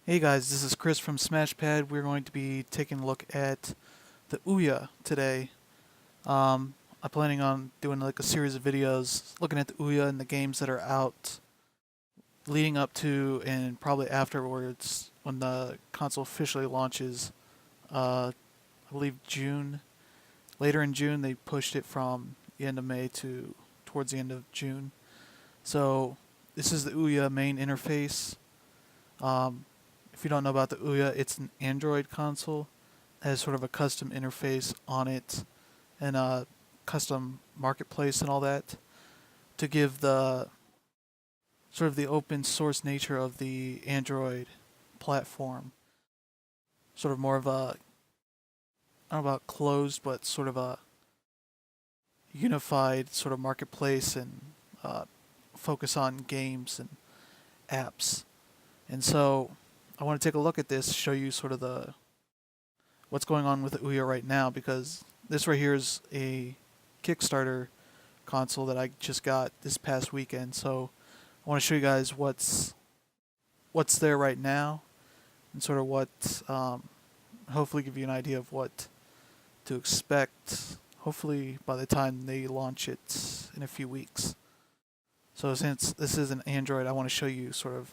Hey guys, this is Chris from SmashPad. We're going to be taking a look at the Ouya today. I'm planning on doing like a series of videos looking at the Ouya and the games that are out leading up to and probably afterwards when the console officially launches. I believe June. Later in June, they pushed it from the end of May to towards the end of June. So this is the Ouya main interface. Um, if you don't know about the Ouya, it's an Android console. It has sort of a custom interface on it and a custom marketplace and all that to give the sort of the open source nature of the Android platform. Sort of more of a, I don't know about closed, but sort of a unified sort of marketplace and uh, focus on games and apps. And so I want to take a look at this, show you sort of the what's going on with the Ouya right now, because this right here is a Kickstarter console that I just got this past weekend. So I want to show you guys what's there right now and sort of what hopefully give you an idea of what to expect. Hopefully by the time they launch it in a few weeks. So since this is an Android, I want to show you sort of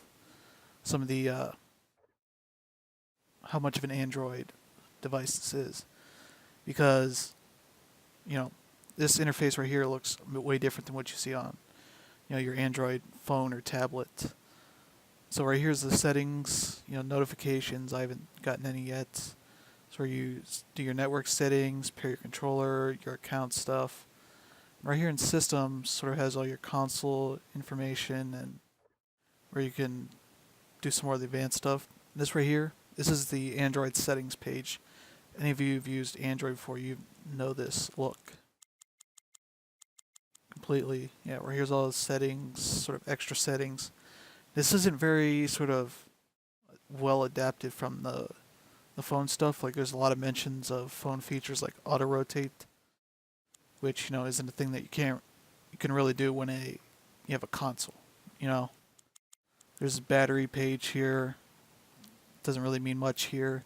some of the how much of an Android device this is, because this interface right here looks way different than what you see on your Android phone or tablet. So right here's the settings, notifications. I haven't gotten any yet. So where you do your network settings, pair your controller, your account stuff. Right here in systems sort of has all your console information and where you can do some more of the advanced stuff. This right here, this is the Android settings page. Any of you who've used Android before, you know this look completely. Yeah, where here's all the settings, sort of extra settings. This isn't very sort of well adapted from the phone stuff. Like there's a lot of mentions of phone features like auto rotate, which isn't a thing that you can really do when you have a console. There's a battery page here. Doesn't really mean much here.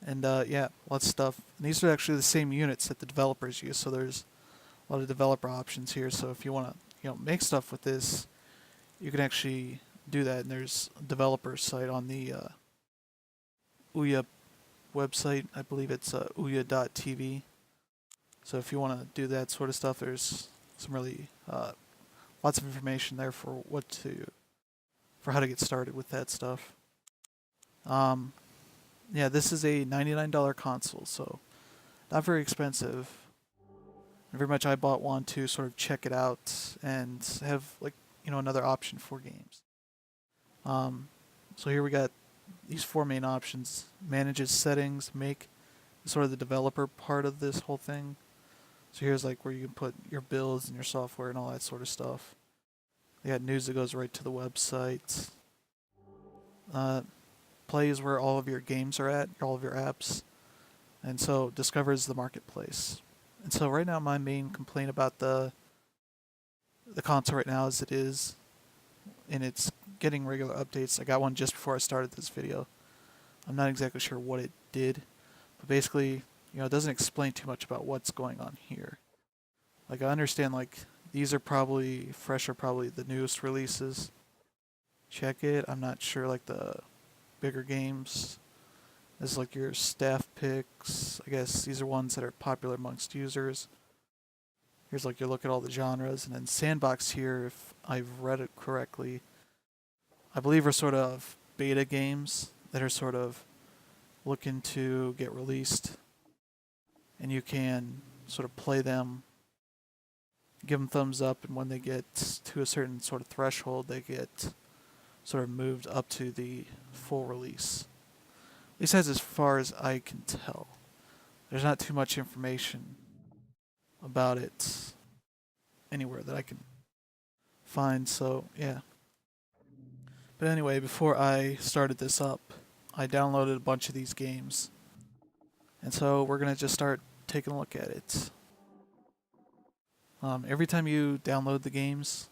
And yeah, lots of stuff. And these are actually the same units that the developers use, so there's a lot of developer options here. So if you want to make stuff with this, you can actually do that. And there's a developer site on the Ouya website. I believe it's ouya.tv. So if you want to do that sort of stuff, there's some really lots of information there for how to get started with that stuff. Yeah, this is a $99 console, so not very expensive. Very much I bought one to sort of check it out and have another option for games. So here we got these four main options: manages settings, make sort of the developer part of this whole thing. So here's like where you can put your builds and your software and all that sort of stuff. They got news that goes right to the website. Play is where all of your games are at, all of your apps. And so discover is the marketplace. And so right now my main complaint about the console right now as it is, and it's getting regular updates. I got one just before I started this video. I'm not exactly sure what it did, but basically, it doesn't explain too much about what's going on here. Like I understand these are probably probably the newest releases. Check it. I'm not sure the bigger games. This is your staff picks. I guess these are ones that are popular amongst users. Here's you look at all the genres, and then sandbox here, if I've read it correctly, I believe are sort of beta games that are sort of looking to get released, and you can sort of play them, give them thumbs up, and when they get to a certain sort of threshold, they get sort of moved up to the full release. At least as far as I can tell. There's not too much information about it anywhere that I can find, so yeah. But anyway, before I started this up, I downloaded a bunch of these games. And so we're going to just start taking a look at it. Every time you download the games,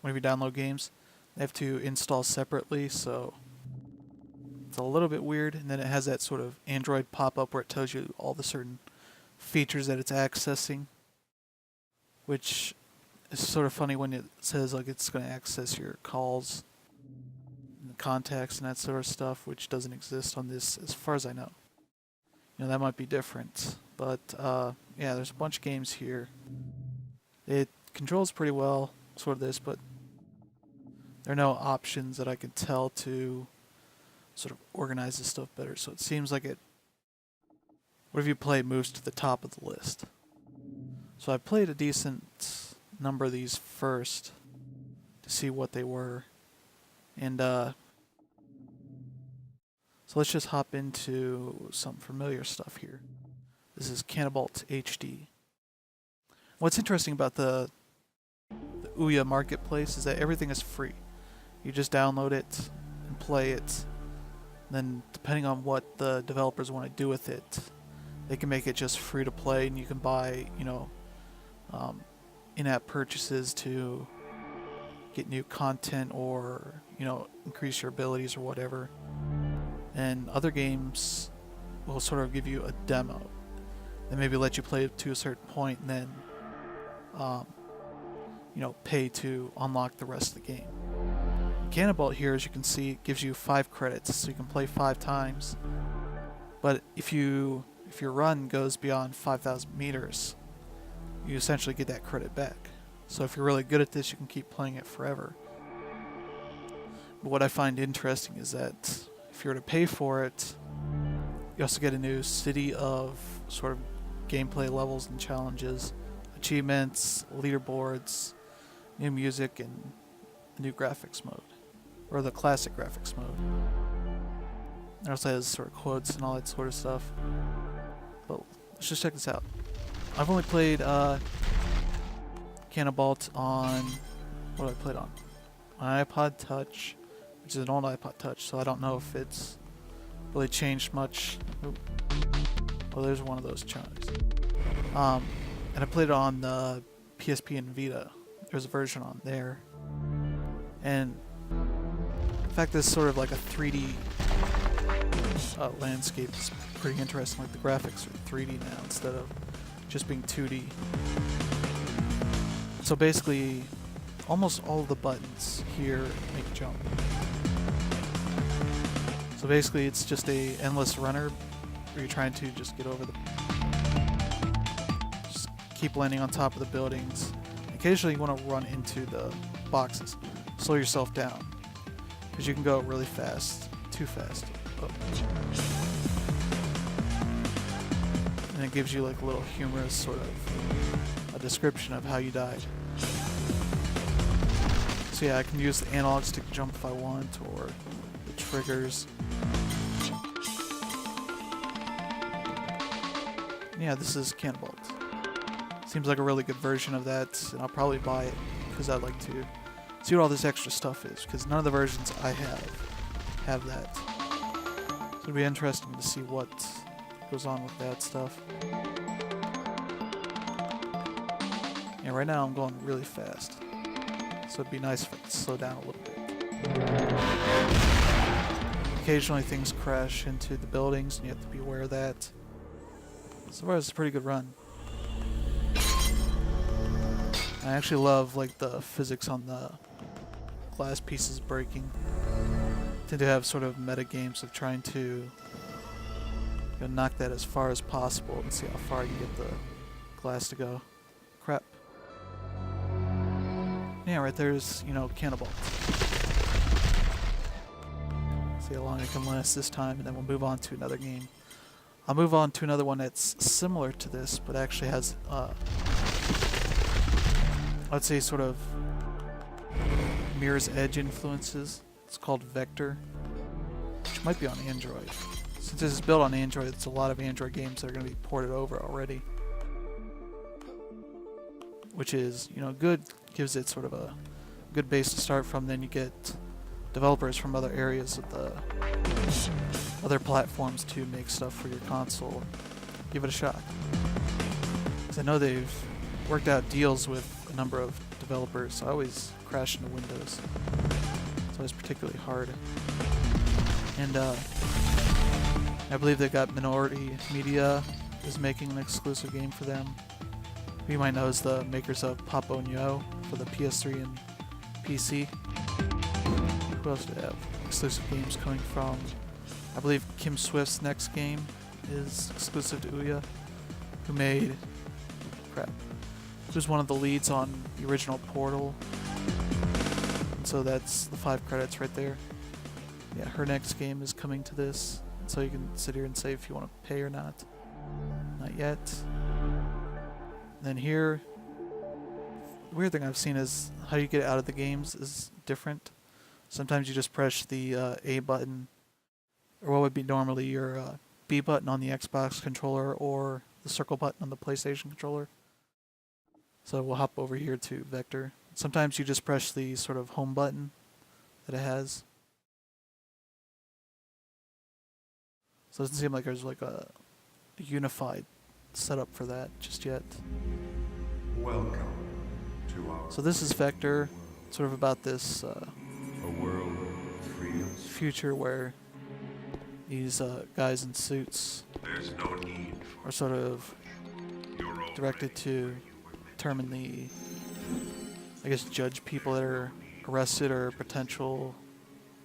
whenever you download games, they have to install separately, so It's a little bit weird, and then it has that sort of Android pop-up where it tells you all the certain features that it's accessing, which is sort of funny when it says like it's going to access your calls and contacts and that sort of stuff, which doesn't exist on this as far as I know. You know, that might be different, but yeah, there's a bunch of games here. It controls pretty well, sort of this, but there are no options that I can tell to sort of organize this stuff better. So it seems like it, whatever you play moves to the top of the list. So I played a decent number of these first to see what they were. And so let's just hop into some familiar stuff here. This is Canabalt HD. What's interesting about the Ouya marketplace is that everything is free. You just download it and play it. Then depending on what the developers want to do with it, they can make it just free to play, and you can buy, you know, in-app purchases to get new content or, you know, increase your abilities or whatever. And other games will sort of give you a demo. They maybe let you play to a certain point and then, you know, pay to unlock the rest of the game. Cannonball here, as you can see, gives you 5 credits, so you can play 5 times. But if your run goes beyond 5,000 meters, you essentially get that credit back. So if you're really good at this, you can keep playing it forever. But what I find interesting is that if you were to pay for it, you also get a new city of sort of gameplay levels and challenges, achievements, leaderboards, new music, and a new graphics mode. Or the classic graphics mode. It also has sort of quotes and all that sort of stuff. But let's just check this out. I've only played Canabalt on, what have I played on? An iPod Touch, which is an old iPod Touch, so I don't know if it's really changed much. Oop. Oh, there's one of those chimes. And I played it on the PSP and Vita. There's a version on there. And in fact, this is sort of like a 3D landscape. It's pretty interesting. Like the graphics are 3D now instead of just being 2D. So basically, almost all of the buttons here make a jump. So basically, it's just a endless runner where you're trying to just get over the, just keep landing on top of the buildings. Occasionally, you want to run into the boxes. Slow yourself down, because you can go really fast, too fast. Oh. And it gives you like a little humorous sort of a description of how you died. So yeah, I can use the analog stick to jump if I want, or the triggers. Yeah, this is Cannonball. Seems like a really good version of that, and I'll probably buy it because I'd like to see what all this extra stuff is, because none of the versions I have that. So it'll be interesting to see what goes on with that stuff. Yeah, right now I'm going really fast, so it'd be nice if I could slow down a little bit. Occasionally things crash into the buildings, and you have to be aware of that. So far, it's a pretty good run. I actually love like the physics on the glass pieces breaking. I tend to have sort of meta games of trying to knock that as far as possible and see how far you get the glass to go. Crap. Yeah, right there's, you know, Cannonball. See how long I can last this time, and then we'll move on to another game. I'll move on to another one that's similar to this, but actually has, I'd say sort of Mirror's Edge influences. It's called Vector, which might be on Android. Since this is built on Android, it's a lot of Android games that are going to be ported over already. Which is, you know, good, gives it sort of a good base to start from. Then you get developers from other areas of the other platforms to make stuff for your console. Give it a shot. Because I know they've worked out deals with a number of developers, so I always crash into Windows. It's always particularly hard. And I believe they got Minority Media is making an exclusive game for them. Who you might know is the makers of Papo and Yo for the PS3 and PC. Who else do they have exclusive games coming from? I believe Kim Swift's next game is exclusive to Ouya, who's one of the leads on the original Portal. And so that's the 5 credits right there. Yeah, her next game is coming to this, and so you can sit here and say if you want to pay or not. Not yet. And then here, the weird thing I've seen is how you get out of the games is different. Sometimes you just press the A button, or what would be normally your B button on the Xbox controller, or the circle button on the PlayStation controller. So we'll hop over here to Vector. Sometimes you just press the sort of home button that it has. So it doesn't seem like there's like a unified setup for that just yet. Welcome to our So this is Vector, sort of about this a world of freedom. future where these guys in suits There's no need for are sort of your own directed to determine the, I guess, judge people that are arrested or potential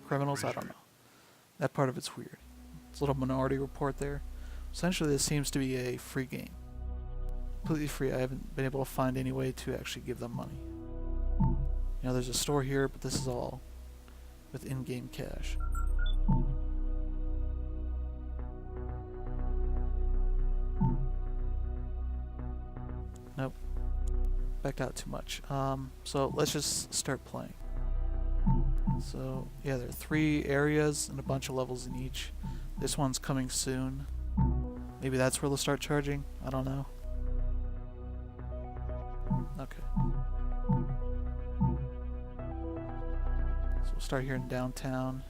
criminals. I don't know. That part of it's weird. It's a little Minority Report there. Essentially, this seems to be a free game. Completely free. I haven't been able to find any way to actually give them money. You know, there's a store here, but this is all with in-game cash. Nope. Backed out too much. So let's just start playing. So yeah, there are 3 areas and a bunch of levels in each. This one's coming soon. Maybe that's where they'll start charging. I don't know. Okay. So we'll start here in downtown.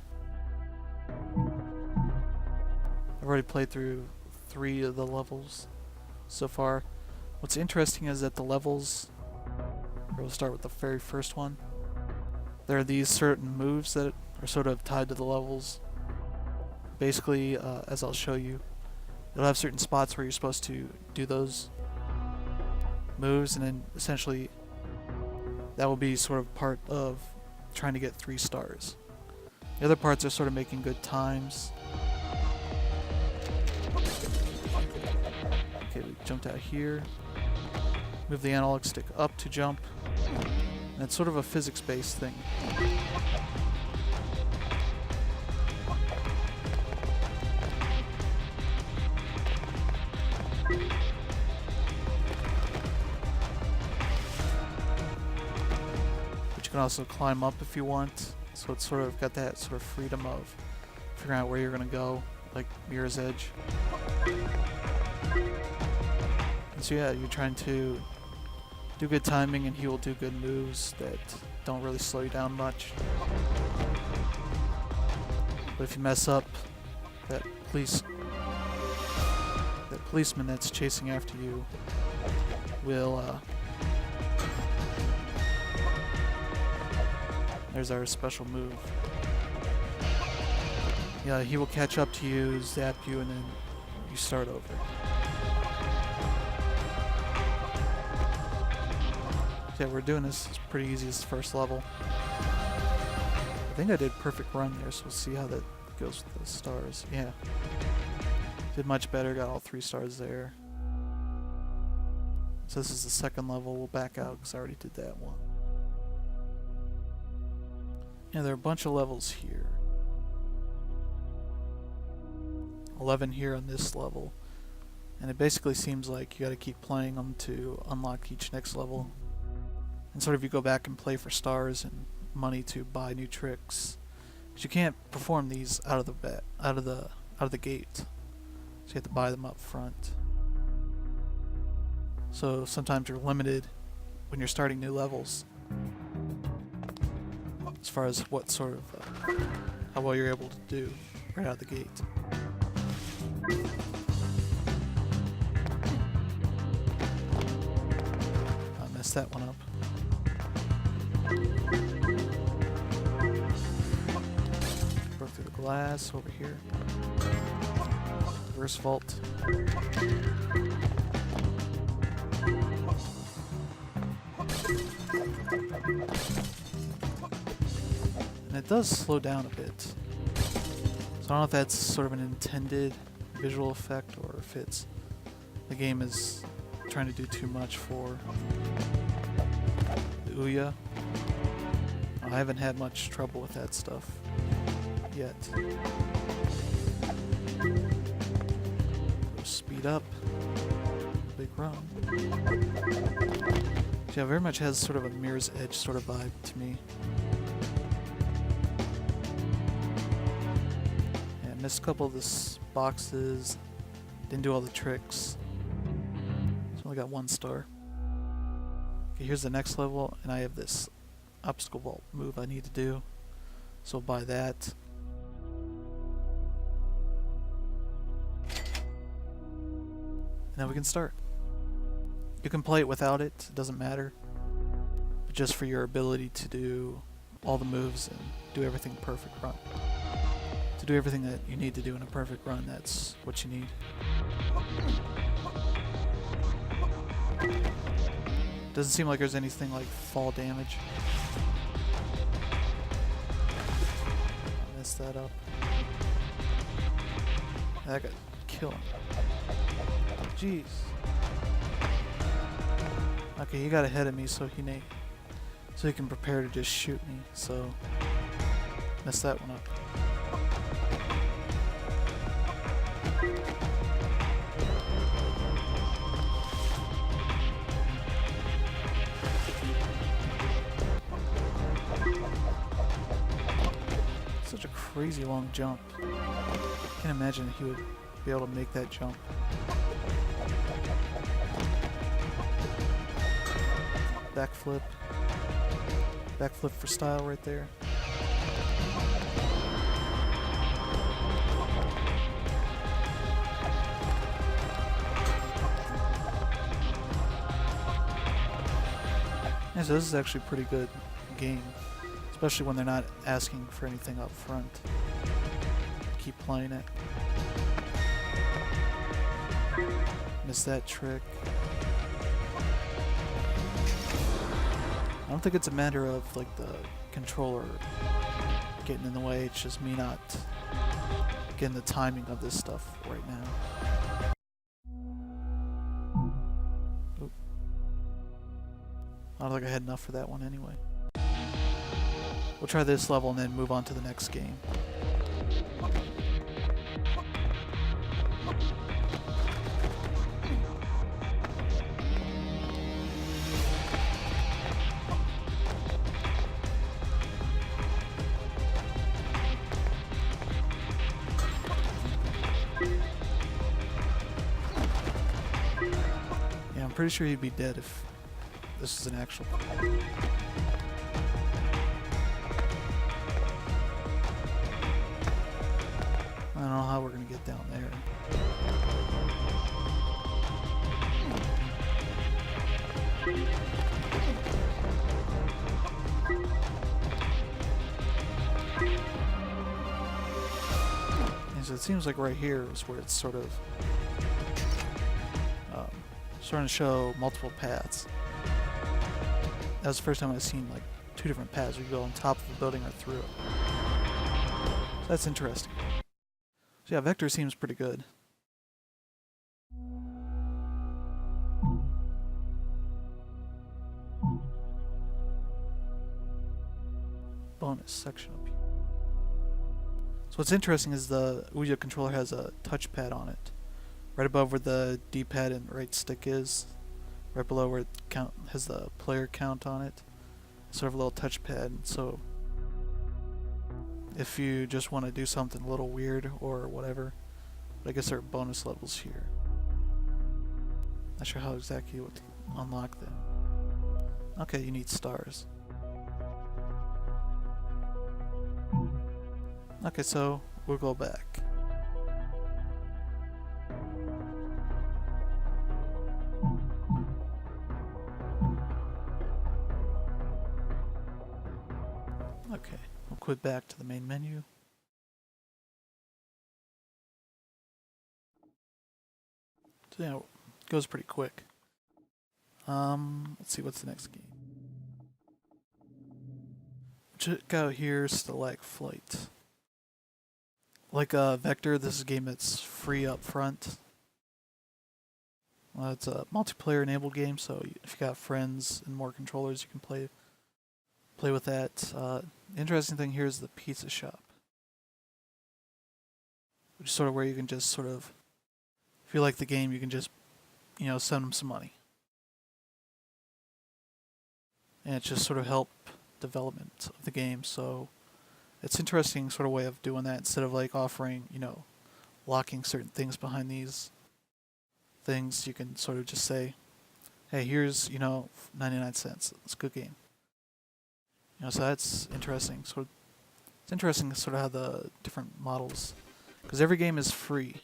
I've already played through 3 of the levels so far. What's interesting is that the levels, we'll start with the very first one. There are these certain moves that are sort of tied to the levels. Basically, as I'll show you, you'll have certain spots where you're supposed to do those moves, and then essentially that will be sort of part of trying to get 3 stars. The other parts are sort of making good times. Okay, we jumped out here. Move the analog stick up to jump. And it's sort of a physics-based thing. But you can also climb up if you want. So it's sort of got that sort of freedom of figuring out where you're going to go, like Mirror's Edge. And so yeah, you're trying to do good timing, and he will do good moves that don't really slow you down much. But if you mess up, that policeman that's chasing after you will there's our special move. Yeah, he will catch up to you, zap you, and then you start over. Yeah, we're doing this. It's pretty easy as the first level. I think I did perfect run there, so we'll see how that goes with the stars. Yeah. Did much better, got all 3 stars there. So this is the second level. We'll back out because I already did that one. Yeah, there are a bunch of levels here. 11 here on this level. And it basically seems like you gotta keep playing them to unlock each next level. And sort of you go back and play for stars and money to buy new tricks. Because you can't perform these out of the gate. So you have to buy them up front. So sometimes you're limited when you're starting new levels as far as what sort of how well you're able to do right out of the gate. I messed that one up. Broke through the glass over here. Reverse vault. And it does slow down a bit. So I don't know if that's sort of an intended visual effect or if it's the game is trying to do too much for the Ouya. I haven't had much trouble with that stuff yet. Go speed up. Big run. Yeah, very much has sort of a Mirror's Edge sort of vibe to me. Yeah, missed a couple of the boxes. Didn't do all the tricks. So only got 1 star. Okay, here's the next level, and I have this obstacle vault move I need to do. So I'll buy that. And then we can start. You can play it without it, it doesn't matter. But just for your ability to do all the moves and do everything perfect run. To do everything that you need to do in a perfect run, that's what you need. Doesn't seem like there's anything like fall damage. I messed that up. That got killed. Jeez. Okay, he got ahead of me, so he can prepare to just shoot me. So messed that one up. Such a crazy long jump. I can't imagine he would be able to make that jump. Backflip. Backflip for style right there. Yeah, so this is actually a pretty good game. Especially when they're not asking for anything up front. Keep playing it. Missed that trick. I don't think it's a matter of like the controller getting in the way, it's just me not getting the timing of this stuff right now. Oop. I don't think I had enough for that one anyway. We'll try this level and then move on to the next game. Yeah, I'm pretty sure he'd be dead if this is an actual... I don't know how we're gonna get down there. And so it seems like right here is where it's sort of starting to show multiple paths. That was the first time I've seen like 2 different paths. You go on top of a building or through it. So that's interesting. So yeah, Vector seems pretty good. Bonus section up here. So what's interesting is the Ouya controller has a touchpad on it. Right above where the D-pad and right stick is. Right below where it has the player count on it. Sort of a little touchpad. So if you just want to do something a little weird or whatever. But I guess there are bonus levels here. Not sure how exactly you would unlock them. Okay, you need stars. Okay, so we'll go back. Okay, we'll quit back to the main menu. you know, goes pretty quick. Let's see what's the next game. Check out here, Stalagflight. Like Vector, this is a game that's free up front. It's a multiplayer enabled game, so if you got friends and more controllers, you can play with that. Interesting thing here is the pizza shop, which is sort of where you can just sort of, if you like the game, you can just, send them some money. And it just sort of help development of the game, so it's interesting sort of way of doing that instead of like offering, locking certain things behind these things. You can sort of just say, hey, here's, 99 cents. It's a good game. So that's interesting. So it's interesting sort of how the different models, because every game is free.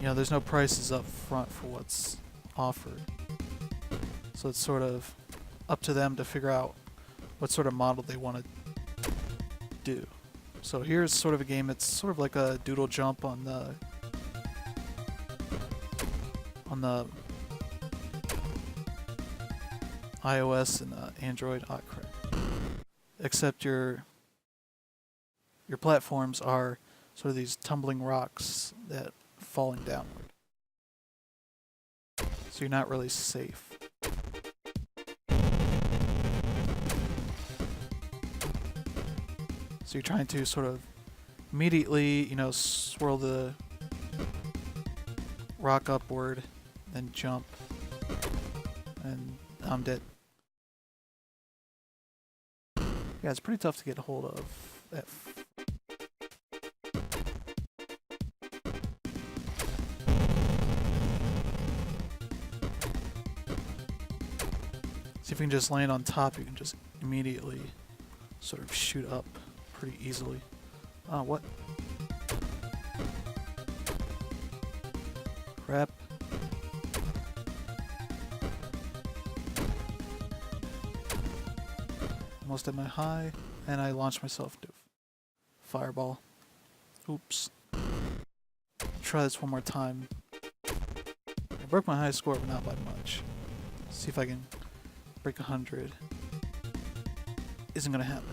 There's no prices up front for what's offered. So it's sort of up to them to figure out what sort of model they want to do. So here's sort of a game. It's sort of like a doodle jump on the iOS and Android. Oh crap! Except your platforms are sort of these tumbling rocks that falling downward. So you're not really safe. So you're trying to sort of immediately, swirl the rock upward, then jump, and I'm dead. Yeah, it's pretty tough to get a hold of. See if you can just land on top, you can just immediately sort of shoot up pretty easily. Oh, what? Crap. Almost at my high, and I launched myself to fireball. Oops. Try this one more time. I broke my high score, but not by much. See if I can break 100. Isn't gonna happen.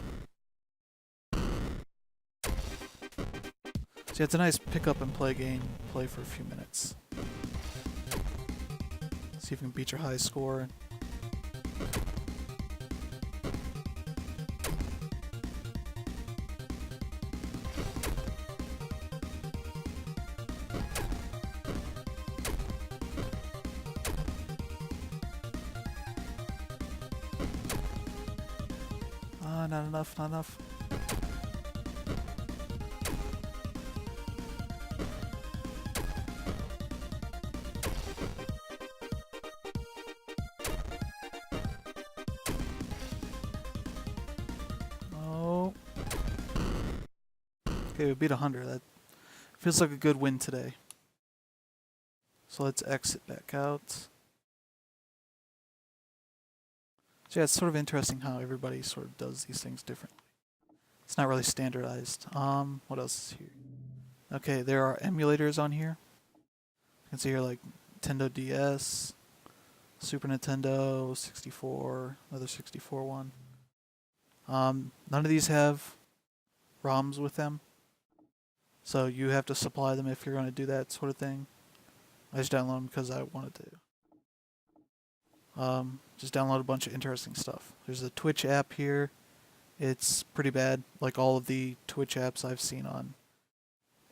So yeah, it's a nice pick up and play game. Play for a few minutes. See if you can beat your high score. Not enough, not enough. Oh. Okay, we beat 100. That feels like a good win today. So let's exit back out. So yeah, it's sort of interesting how everybody sort of does these things differently. It's not really standardized. What else is here? Okay, there are emulators on here. You can see here like Nintendo DS, Super Nintendo, 64, another 64 one. None of these have ROMs with them, so you have to supply them if you're going to do that sort of thing. I just downloaded them because I wanted to. Just download a bunch of interesting stuff. There's a Twitch app here. It's pretty bad, like all of the Twitch apps I've seen on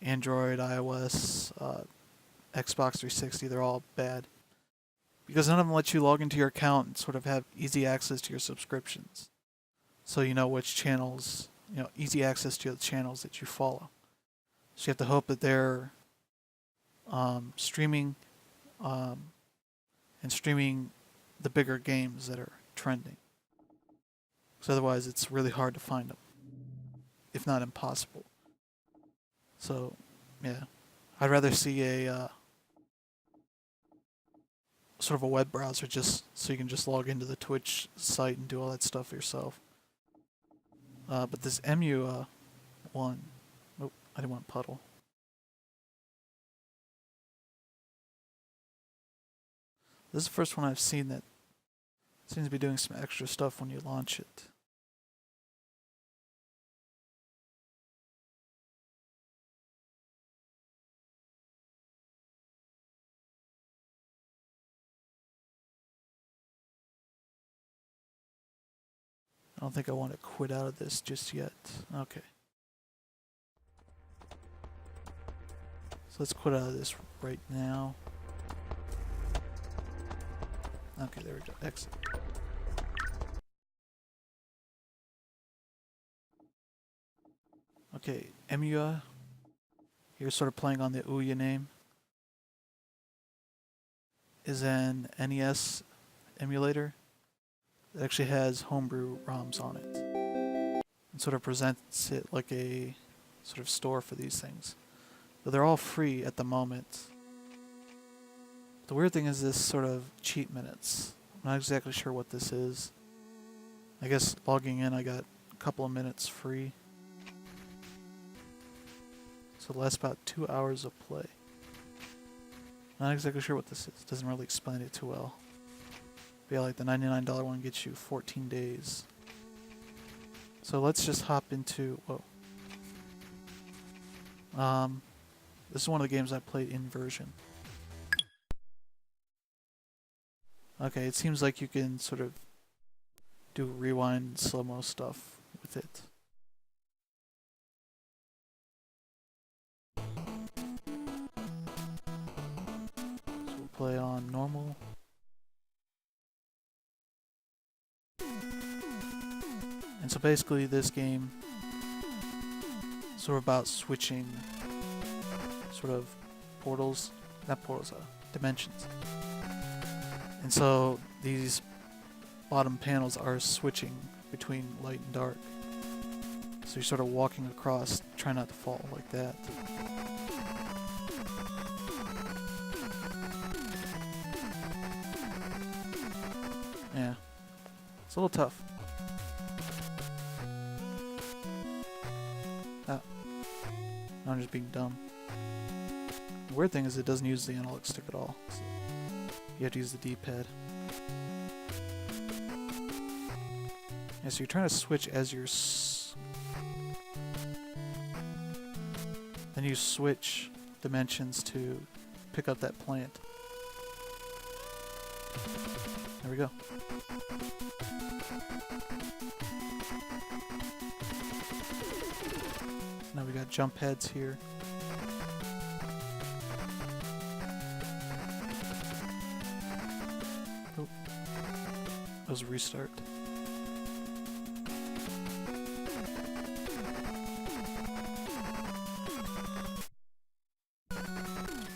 Android, iOS, Xbox 360. They're all bad because none of them let you log into your account and sort of have easy access to your subscriptions. So you know which channels, easy access to the channels that you follow. So you have to hope that they're streaming and streaming the bigger games that are trending. Because otherwise it's really hard to find them, if not impossible. So, yeah. I'd rather see a sort of a web browser just so you can just log into the Twitch site and do all that stuff yourself. But this Emuya one, nope, I didn't want puddle. This is the first one I've seen that seems to be doing some extra stuff when you launch it. I don't think I want to quit out of this just yet. Okay. So let's quit out of this right now. Okay, there we go. Exit. Okay, Emuya. You're sort of playing on the Ouya name. Is an NES emulator that actually has homebrew ROMs on it. And sort of presents it like a sort of store for these things. But they're all free at the moment. The weird thing is this sort of cheat minutes. I'm not exactly sure what this is. I guess logging in I got a couple of minutes free. So it lasts about 2 hours of play. Not exactly sure what this is. Doesn't really explain it too well. But yeah, like the $99 one gets you 14 days. So let's just hop into... Whoa. This is one of the games I played in version. Okay, it seems like you can sort of do rewind slow-mo stuff with it. So we'll play on normal. And so basically this game is sort of about switching sort of portals, not portals, dimensions. And so these bottom panels are switching between light and dark. So you're sort of walking across, trying not to fall like that. Yeah, it's a little tough. Ah, I'm just being dumb. The weird thing is it doesn't use the analog stick at all. So you have to use the D-pad. Yeah, so you're trying to switch as you're... Then you switch dimensions to pick up that plant. There we go. Now we got jump heads here. Oh, that was a restart.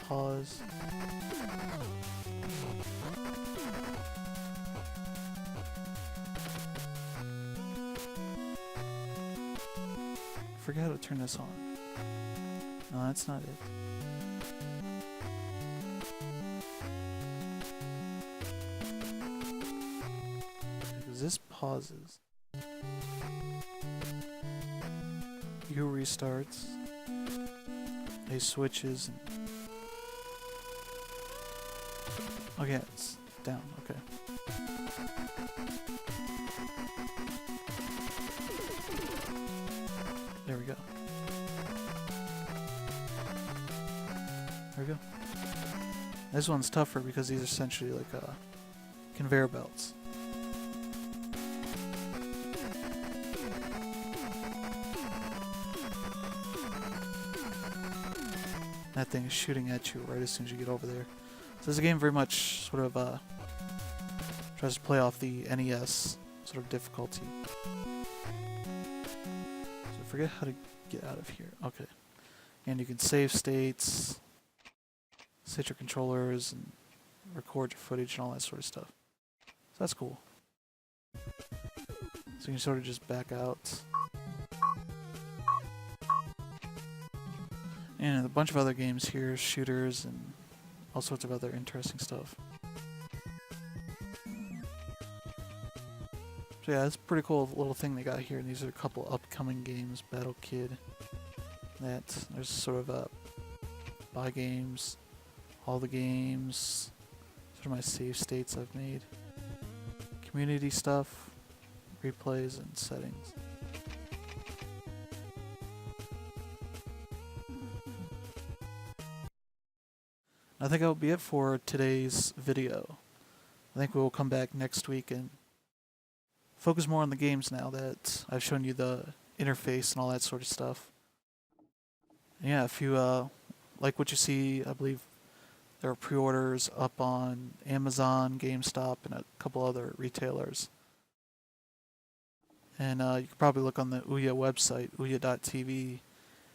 Pause. Forget how to turn this on. No, that's not it. Because this pauses. You restarts. He switches. And okay, it's down. Okay. There we go. There we go. This one's tougher because these are essentially like conveyor belts. That thing is shooting at you right as soon as you get over there. So this game very much sort of tries to play off the NES sort of difficulty. So forget how to get out of here. Okay. And you can save states, set your controllers, and record your footage and all that sort of stuff. So that's cool. So you can sort of just back out. And a bunch of other games here, shooters, and all sorts of other interesting stuff. So yeah, it's a pretty cool little thing they got here. And these are a couple upcoming games. Battle Kid. That there's sort of buy games, all the games, sort What are my save states I've made? Community stuff, replays, and settings. I think that will be it for today's video. I think we will come back next week and focus more on the games now that I've shown you the interface and all that sort of stuff. And yeah, if you like what you see, I believe there are pre-orders up on Amazon, GameStop, and a couple other retailers. And you can probably look on the Ouya website, ouya.tv,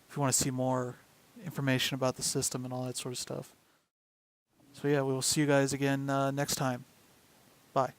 if you want to see more information about the system and all that sort of stuff. So yeah, we will see you guys again next time. Bye.